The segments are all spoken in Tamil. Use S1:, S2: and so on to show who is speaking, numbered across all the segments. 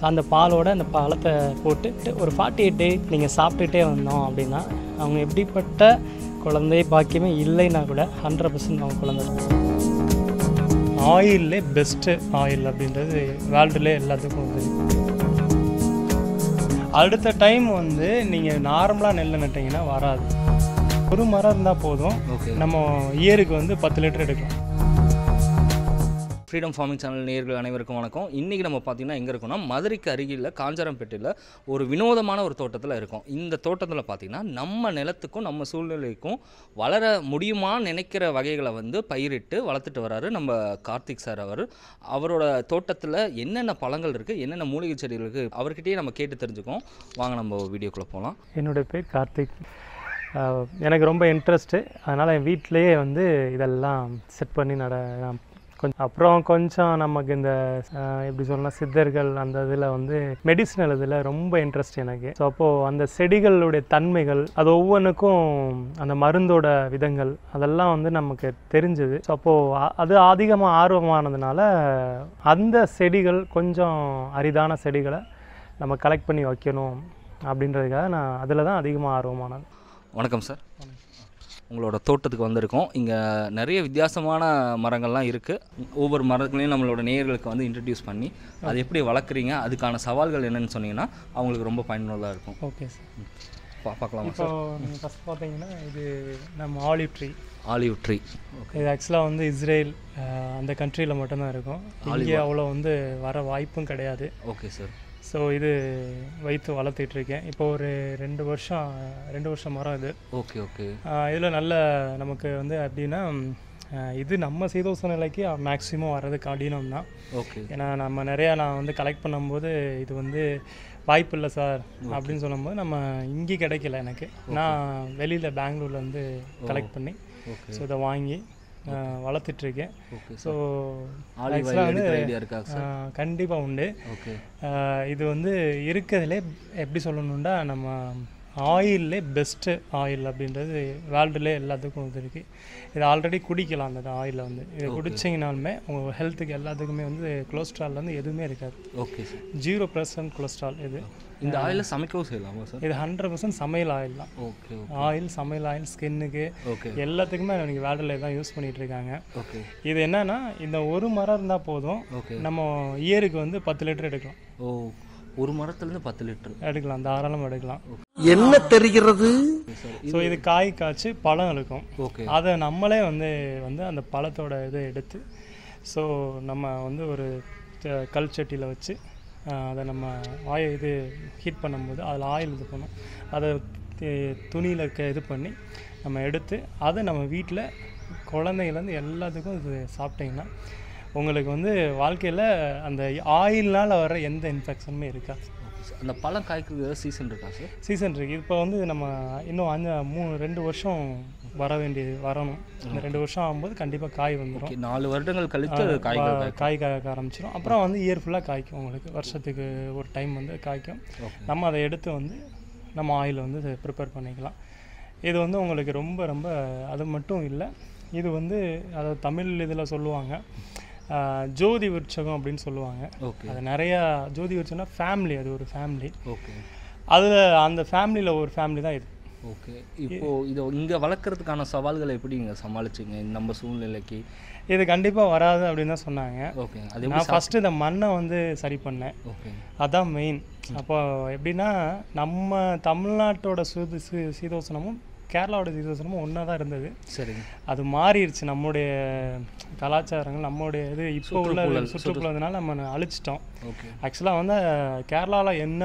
S1: அந்த பாலோட அந்த பழத்தை போட்டு ஒரு 48 டே நீங்கள் சாப்பிட்டுட்டே வந்தோம் அப்படின்னா அவங்க எப்படிப்பட்ட குழந்தை பாக்கியமே இல்லைன்னா கூட 100% அவங்க குழந்தை. ஆயிலே பெஸ்ட்டு ஆயில் அப்படின்றது வேர்ல்டுலே எல்லாத்துக்கும் வந்து. அடுத்த டைம் வந்து நீங்கள் நார்மலாக நெல் நட்டிங்கன்னா வராது. ஒரு மரம் இருந்தால் போதும், நம்ம இயருக்கு வந்து 10 லிட்டர் எடுக்கலாம்.
S2: ஃப்ரீடம் ஃபார்மிங் சேனல் நேயர்கள் அனைவருக்கும் வணக்கம். இன்றைக்கி நம்ம பார்த்திங்கன்னா எங்கே இருக்கோம்னா மதுரைக்கு அருகில் காஞ்சாரம்பேட்டையில் ஒரு வினோதமான ஒரு தோட்டத்தில் இருக்கோம். இந்த தோட்டத்தில் பார்த்திங்கன்னா நம்ம நிலத்துக்கும் நம்ம சூழ்நிலைக்கும் வளர முடியுமான்னு நினைக்கிற வகைகளை வந்து பயிரிட்டு வளர்த்துட்டு வராரு நம்ம கார்த்திக் சார். அவரோட தோட்டத்தில் என்னென்ன பழங்கள் இருக்குது, என்னென்ன மூலிகை செடிகள் இருக்குது, அவர்கிட்டயே நம்ம கேட்டு தெரிஞ்சுக்கோம். வாங்க நம்ம வீடியோக்குள்ளே போகலாம்.
S1: என்னுடைய பேர் கார்த்திக். எனக்கு ரொம்ப இன்ட்ரெஸ்ட்டு, அதனால் என் வீட்டிலையே வந்து இதெல்லாம் செட் பண்ணி கொஞ்சம் நமக்கு இந்த எப்படி சொல்லலாம், சித்தர்கள் அந்த இதில் வந்து மெடிசினல் இதில் ரொம்ப இன்ட்ரெஸ்ட் எனக்கு. ஸோ அப்போது அந்த செடிகளுடைய தன்மைகள், அது ஒவ்வொன்றுக்கும் அந்த மருந்தோட விதங்கள் அதெல்லாம் வந்து நமக்கு தெரிஞ்சுது. ஸோ அப்போது அது அதிகமாக ஆர்வமானதுனால அந்த செடிகள் கொஞ்சம் அரிதான செடிகளை நம்ம கலெக்ட் பண்ணி வைக்கணும் அப்படின்றதுக்காக நான் அதில் தான் அதிகமாக ஆர்வமானது.
S2: வணக்கம் சார். உங்களோட தோட்டத்துக்கு வந்திருக்கோம். இங்கே நிறைய வித்தியாசமான மரங்கள்லாம் இருக்குது. ஒவ்வொரு மரங்களையும் நம்மளோட நேயர்களுக்கு வந்து இன்ட்ரடியூஸ் பண்ணி அது எப்படி வளர்க்குறீங்க, அதுக்கான சவால்கள் என்னென்னு சொன்னீங்கன்னா அவங்களுக்கு ரொம்ப பயனுள்ளதாக இருக்கும்.
S1: ஓகே சார்,
S2: பார்க்கலாமா?
S1: இப்போ நீங்கள் ஃபஸ்ட் பார்த்தீங்கன்னா இது நம்ம ஆலிவ் ட்ரீ. ஓகே, இது ஆக்சுவலாக வந்து இஸ்ரேல் அந்த கண்ட்ரியில் மட்டும்தான் இருக்கும். இங்கே அவ்வளோ வந்து வர வாய்ப்பும் கிடையாது.
S2: Okay sir.
S1: ஸோ இது வைத்து வளர்த்துட்ருக்கேன். இப்போ ஒரு 2 வருஷம் மரம் இது.
S2: Okay okay.
S1: இதில் நல்ல நமக்கு வந்து அப்படின்னா இது நம்ம சீதோஷ நிலைக்கு மேக்ஸிமம் வர்றது கடினம் தான்.
S2: ஓகே.
S1: ஏன்னா நம்ம நான் வந்து கலெக்ட் பண்ணும்போது இது வந்து வாய்ப்பு இல்லை சார் அப்படின்னு சொல்லும்போது நம்ம இங்கே கிடைக்கல எனக்கு. நான் வெளியில் பெங்களூரில் வந்து கலெக்ட் பண்ணி ஸோ இதை வாங்கி வளர்த்துட்ருக்கேன். ஸோ கண்டிப்பாக உண்டு. இது வந்து இருக்கிறதுலே எப்படி சொல்லணுன்னா நம்ம ஆயிலே பெஸ்ட்டு ஆயில் அப்படின்றது வேர்ல்டுலே எல்லாத்துக்கும் இது இருக்குது. இது ஆல்ரெடி குடிக்கலாம். அந்த ஆயிலை வந்து இதை குடிச்சிங்கனாலுமே உங்கள் ஹெல்த்துக்கு எல்லாத்துக்குமே வந்து கொலஸ்ட்ரால் வந்து எதுவுமே இருக்காது.
S2: Okay sir.
S1: 0% கொலஸ்ட்ரால். இது
S2: இந்த ஆயிலை சமைக்கவும் செய்யலாமா சார்?
S1: இது 100% சமையல் ஆயில் தான்.
S2: ஓகே.
S1: ஆயில், சமையல் ஆயில், ஸ்கின்னுக்கு எல்லாத்துக்குமே நீங்கள் வேர்ல்டில் தான் யூஸ் பண்ணிகிட்டு இருக்காங்க.
S2: ஓகே.
S1: இது என்னன்னா இந்த ஒரு மரம் இருந்தால் போதும், நம்ம இயருக்கு வந்து 10 லிட்டர் எடுக்கலாம்.
S2: ஓ, ஒரு மரத்துலேருந்து 10 லிட்டர் எடுக்கலாம்,
S1: தாராளமாக எடுக்கலாம்.
S3: என்ன தெரிகிறது?
S1: ஸோ இது காய் காய்ச்சி பழம் இருக்கும். ஓகே. அதை நம்மளே வந்து அந்த பழத்தோட இதை எடுத்து ஸோ நம்ம வந்து ஒரு கல் சட்டியில் வச்சு அதை நம்ம இது ஹீட் பண்ணும்போது அதில் ஆயில் இது பண்ணும். அதை துணியில் இது பண்ணி நம்ம எடுத்து அதை நம்ம வீட்டில் குழந்தைங்கலேருந்து எல்லாத்துக்கும் இது சாப்பிட்டிங்கன்னா உங்களுக்கு வந்து வாழ்க்கையில் அந்த ஆயில்னால் வர எந்த இன்ஃபெக்ஷனுமே இருக்காது.
S2: அந்த பழம் காய்க்கு சீசன் இருக்கா சார்?
S1: சீசன் இருக்குது. இப்போ வந்து நம்ம இன்னும் 2 வருஷம் வரணும். இந்த 2 வருஷம் ஆகும்போது கண்டிப்பாக காய் வந்துடும்.
S2: 4 வருடங்கள் கழித்து
S1: காய் காய்க்க ஆரம்பிச்சிடும். அப்புறம் வந்து இயர் ஃபுல்லாக காய்க்கும். உங்களுக்கு வருஷத்துக்கு ஒரு டைம் வந்து காய்க்கும். நம்ம அதை எடுத்து வந்து நம்ம ஆயில் வந்து ப்ரிப்பேர் பண்ணிக்கலாம். இது வந்து உங்களுக்கு ரொம்ப ரொம்ப அது மட்டும் இல்லை, இது வந்து அதாவது தமிழ் இதில் சொல்லுவாங்க ஜோதி விருட்சகம் அப்படின்னு சொல்லுவாங்க. அது நிறையா ஜோதி விருட்சம்னா ஃபேமிலி, அது ஒரு ஃபேமிலி. ஓகே. அதில் அந்த ஃபேமிலியில் ஒரு ஃபேமிலி தான் இது.
S2: ஓகே. இப்போது இதை இங்கே வளர்க்குறதுக்கான சவால்களை எப்படி நீங்கள் சமாளிச்சிங்க நம்ம சூழ்நிலைக்கு?
S1: இது கண்டிப்பாக வராது அப்படின்னு தான் சொன்னாங்க.
S2: ஓகே.
S1: நான் ஃபஸ்ட்டு இந்த மண்ணை வந்து சரி பண்ணேன். ஓகே, அதான் மெயின். அப்போ எப்படின்னா நம்ம தமிழ்நாட்டோட சீதோஷணமும் கேரளாவோட சீதோஷணமும் ஒன்றா தான் இருந்தது. சரி. அது மாறிடுச்சு. நம்முடைய கலாச்சாரங்கள், நம்மளுடைய இது இப்போ உள்ள சுற்றுப்புறதுனால நம்ம அழிச்சிட்டோம். ஓகே. ஆக்சுவலாக வந்து கேரளாவில் என்ன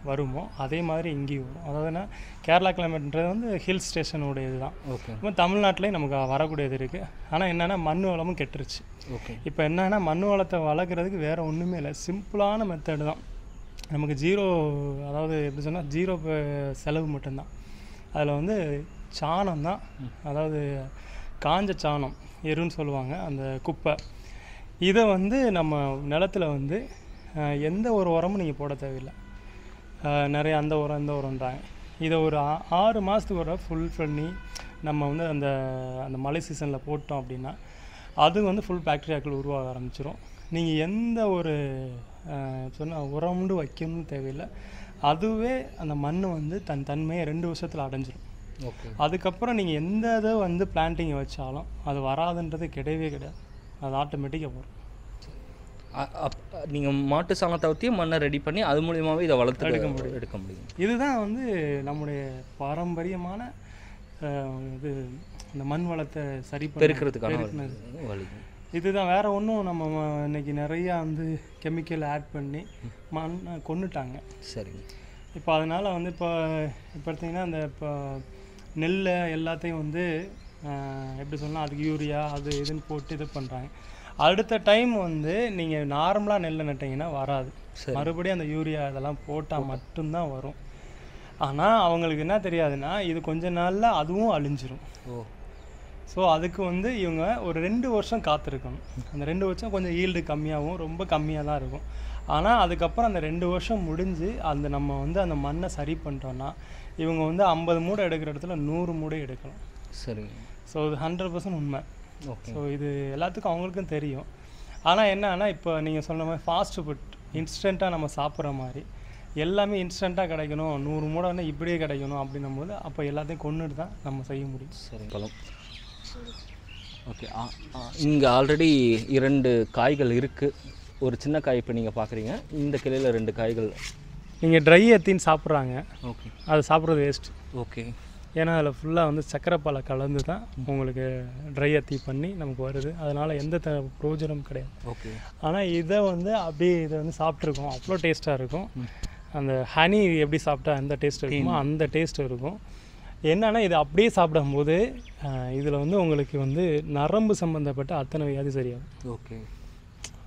S1: வருமோ அதே மாதிரி இங்கேயும் வரும். அதாவதுன்னா கேரளா கிளைமேட்ன்றது வந்து ஹில் ஸ்டேஷனோட இது தான். ஓகே. இப்போ தமிழ்நாட்டிலையும் நமக்கு வரக்கூடியது இருக்குது. ஆனால் என்னென்னா மண் வளமும் கெட்டுருச்சு. ஓகே. இப்போ என்னென்னா மண் வளத்தை வளர்க்குறதுக்கு வேறு ஒன்றுமே இல்லை, சிம்பிளான மெத்தடு தான். நமக்கு அதாவது எப்படி சொன்னால் 0 செலவு மட்டும்தான். அதில் வந்து சாணம் தான், அதாவது காஞ்ச சாணம் எருன்னு சொல்லுவாங்க, அந்த குப்பை. இதை வந்து நம்ம நிலத்தில் வந்து எந்த ஒரு உரமும் நீங்கள் போட தேவையில்லை. நிறைய அந்த உரம் இந்த உரம்ன்றாங்க. இதை ஒரு 6 மாதத்துக்கு ஒரு ஃபுல் பண்ணி நம்ம வந்து அந்த மழை சீசனில் போட்டோம் அப்படின்னா அது வந்து ஃபுல் பாக்டீரியாக்கள் உருவாக ஆரம்பிச்சிடும். நீங்கள் எந்த ஒரு சொன்ன உரமுண்டு வைக்கணும்னு தேவையில்லை. அதுவே அந்த மண் வந்து தன் தன்மையை 2 வருஷத்தில் அடைஞ்சிடும்.
S2: ஓகே.
S1: அதுக்கப்புறம் நீங்கள் எந்த இதை வந்து பிளான்டிங்கை வச்சாலும் அது வராதுன்றது கிடையவே கிடையாது. அது ஆட்டோமேட்டிக்காக வரும்.
S2: நீங்கள் மாட்டு சாணத்தை ஊற்றி மண்ணை ரெடி பண்ணி அது மூலியமாகவே இதை வளர்த்து எடுக்க முடியும்.
S1: இதுதான் வந்து நம்முடைய பாரம்பரியமான இது இந்த மண் வளத்தை சரி
S2: பெருக்கிறதுக்கான வழி.
S1: இதுதான், வேறு ஒன்றும் நம்ம இன்னைக்கு நிறையா வந்து கெமிக்கல் ஆட் பண்ணி மண் கொண்டுட்டாங்க.
S2: சரிங்க.
S1: இப்போ அதனால் வந்து இப்போ பார்த்தீங்கன்னா இந்த இப்போ நெல் எல்லாத்தையும் வந்து எப்படி சொல்லலாம், அதுக்கு யூரியா அது இதுன்னு போட்டு இது பண்ணுறாங்க. அடுத்த டைம் வந்து நீங்கள் நார்மலாக நெல்லை நட்டிங்கன்னா வராது. மறுபடியும் அந்த யூரியா இதெல்லாம் போட்டால் மட்டும்தான் வரும். ஆனால் அவங்களுக்கு என்ன தெரியாதுன்னா இது கொஞ்ச நாளில் அதுவும் அழிஞ்சிரும். ஸோ அதுக்கு வந்து இவங்க ஒரு 2 வருஷம் காத்திருக்கணும். அந்த 2 வருஷம் கொஞ்சம் ஈல்டு கம்மியாகவும் ரொம்ப கம்மியாக தான் இருக்கும். ஆனால் அதுக்கப்புறம் அந்த 2 வருஷம் முடிஞ்சு அந்த நம்ம வந்து அந்த மண்ணை சரி பண்ணிட்டோன்னா இவங்க வந்து 50 மூடை எடுக்கிற இடத்துல 100 மூடை எடுக்கலாம்.
S2: சரிங்க.
S1: ஸோ இது 100% உண்மை. ஸோ இது எல்லாத்துக்கும் அவங்களுக்கும் தெரியும். ஆனால் என்னன்னா இப்போ நீங்கள் சொன்ன மாதிரி ஃபாஸ்ட் ஃபுட் இன்ஸ்டண்ட்டாக நம்ம சாப்பிட்ற மாதிரி எல்லாமே இன்ஸ்டண்ட்டாக கிடைக்கணும், 100 மூடை வந்து இப்படியே கிடைக்கணும் அப்படின்னும் போது அப்போ எல்லாத்தையும் கொண்டுட்டு தான் நம்ம செய்ய முடியும்.
S2: சரி பழம். ஓகே. இங்கே ஆல்ரெடி 2 காய்கள் இருக்குது. ஒரு சின்ன காய் இப்போ நீங்கள் பார்க்குறீங்க. இந்த கிளையில் 2 காய்கள்
S1: நீங்கள் ட்ரை எத்தின்னு சாப்பிட்றாங்க.
S2: ஓகே.
S1: அது சாப்பிட்றது வேஸ்ட்.
S2: ஓகே.
S1: ஏன்னா அதில் ஃபுல்லாக வந்து சக்கரை பாலை கலந்து தான் உங்களுக்கு ட்ரை எத்தி பண்ணி நமக்கு வருது. அதனால் எந்த பிரயோஜனமும் கிடையாது.
S2: ஓகே. ஆனால்
S1: இதை வந்து அப்படியே இதை வந்து சாப்பிட்ருக்கோம், அவ்வளோ டேஸ்ட்டாக இருக்கும். அந்த ஹனி எப்படி சாப்பிட்டா அந்த டேஸ்ட் இருக்குமோ அந்த டேஸ்ட் இருக்கும். என்னன்னா இது அப்படியே சாப்பிடும்போது இதில் வந்து உங்களுக்கு வந்து நரம்பு சம்மந்தப்பட்ட அத்தனை வியாதி சரியாகும்.
S2: ஓகே.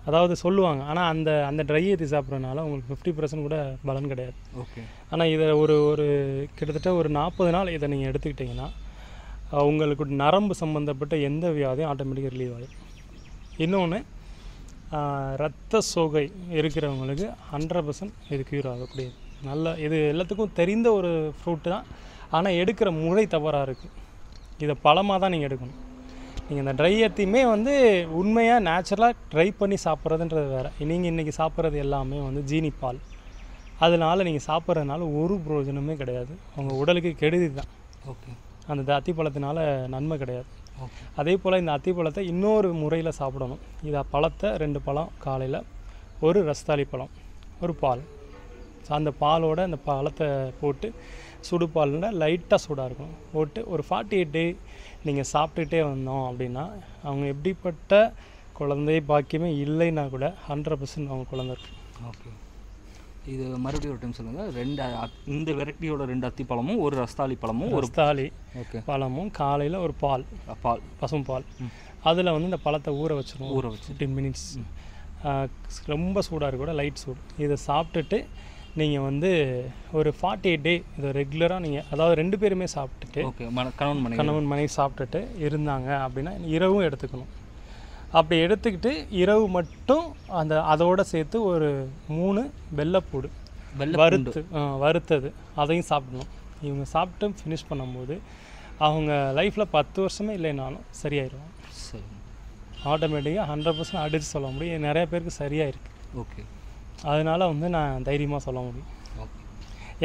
S1: அதாவது சொல்லுவாங்க. ஆனால் அந்த ட்ரை ஏற்றி சாப்பிட்றதுனால உங்களுக்கு 50% கூட பலன் கிடையாது.
S2: ஓகே.
S1: ஆனால் இதை ஒரு கிட்டத்தட்ட ஒரு 40 நாள் இதை நீங்கள் எடுத்துக்கிட்டிங்கன்னா உங்களுக்கு நரம்பு சம்மந்தப்பட்ட எந்த வியாதியும் ஆட்டோமேட்டிக்காக ரிலீவ் ஆகிடும். இன்னொன்று இரத்த சோகை இருக்கிறவங்களுக்கு 100% இது க்யூர் ஆகக்கூடியது. இது எல்லாத்துக்கும் தெரிந்த ஒரு ஃப்ரூட்டு தான். ஆனால் எடுக்கிற முறை தவறாக இருக்குது. இதை பழமாக தான் நீங்கள் எடுக்கணும். நீங்கள் இந்த ட்ரை எத்தையுமே வந்து உண்மையாக நேச்சுரலாக ட்ரை பண்ணி சாப்பிட்றதுன்றது வேறு. நீங்கள் இன்றைக்கி சாப்பிட்றது எல்லாமே வந்து ஜீனி பால். அதனால் நீங்கள் சாப்பிட்றதுனால ஒரு பிரயோஜனமே கிடையாது. உங்கள் உடலுக்கு கெடுதி தான்.
S2: ஓகே.
S1: அந்த அத்திப்பழத்தினால நன்மை கிடையாது. அதே போல் இந்த அத்திப்பழத்தை இன்னொரு முறையில் சாப்பிடணும். இதை பழத்தை 2 பழம் காலையில், ஒரு ரஸ்தாளி பழம், ஒரு பால். அந்த பாலோட அந்த பழத்தை போட்டு சுடு பாலில் லைட்டாக சூடாக இருக்கும் போட்டு ஒரு 48 டே நீங்கள் சாப்பிட்டுட்டே வந்தோம் அப்படின்னா அவங்க எப்படிப்பட்ட குழந்தை பாக்கியமே இல்லைன்னா கூட 100% அவங்க குழந்தை இருக்கும்.
S2: ஓகே. இது மறுபடியும் ஒரு டைம் சொல்லுங்கள். 2 இந்த வெரைட்டியோட 2 அத்திப்பழமும் ஒரு ரஸ்தாளி பழமும் ஒரு
S1: ரஸ்தாளி
S2: ஓகே
S1: பழமும் காலையில் ஒரு பால் பசும் பால். அதில் வந்து இந்த பழத்தை ஊற வச்சிடும். 15 மினிட்ஸ் ரொம்ப சூடாக இருக்க கூட லைட் சூடு. இதை சாப்பிட்டுட்டு நீங்கள் வந்து ஒரு 48 டே இதை ரெகுலராக நீங்கள் அதாவது 2 பேருமே சாப்பிட்டுட்டு கணவன் மனைவி சாப்பிட்டுட்டு இருந்தாங்க அப்படின்னா இரவும் எடுத்துக்கணும். அப்படி எடுத்துக்கிட்டு இரவு மட்டும் அதோடு சேர்த்து ஒரு 3 வெள்ளைப்பூடு வறுத்தது அதையும் சாப்பிடணும். இவங்க சாப்பிட்டு ஃபினிஷ் பண்ணும்போது அவங்க லைஃப்பில் 10 வருஷமே இல்லைனாலும் சரியாயிடுவாங்க.
S2: சரி.
S1: ஆட்டோமேட்டிக்காக 100% அடித்து சொல்ல முடியும். நிறைய பேருக்கு சரியாயிருக்கு.
S2: ஓகே.
S1: அதனால் வந்து நான் தைரியமாக சொல்ல முடியும்.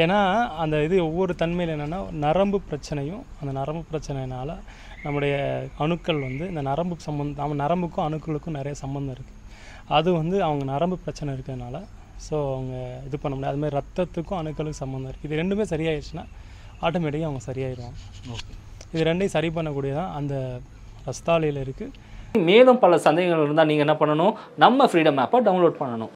S1: ஏன்னா அந்த இது ஒவ்வொரு தன்மையில் என்னென்னா நரம்பு பிரச்சனையும் அந்த நரம்பு பிரச்சனைனால நம்முடைய அணுக்கள் வந்து இந்த நரம்பு நம்ம நரம்புக்கும் அணுக்களுக்கும் நிறைய சம்மந்தம் இருக்குது. அது வந்து அவங்க நரம்பு பிரச்சனை இருக்கிறதுனால ஸோ அவங்க இது பண்ண முடியாது. அதுமாதிரி ரத்தத்துக்கும் அணுக்களுக்கும் சம்மந்தம் இருக்குது. இது 2மே சரியாயிடுச்சுன்னா ஆட்டோமேட்டிக்காக அவங்க சரியாயிடுவாங்க.
S2: ஓகே.
S1: இது 2ஐயும் சரி பண்ணக்கூடியதான் அந்த ரஸ்தாளியில் இருக்குது.
S2: மேலும் பல சந்தேகங்கள் இருந்தால் நீங்கள் என்ன பண்ணணும், நம்ம ஃப்ரீடம் ஆப்பை டவுன்லோட் பண்ணணும்.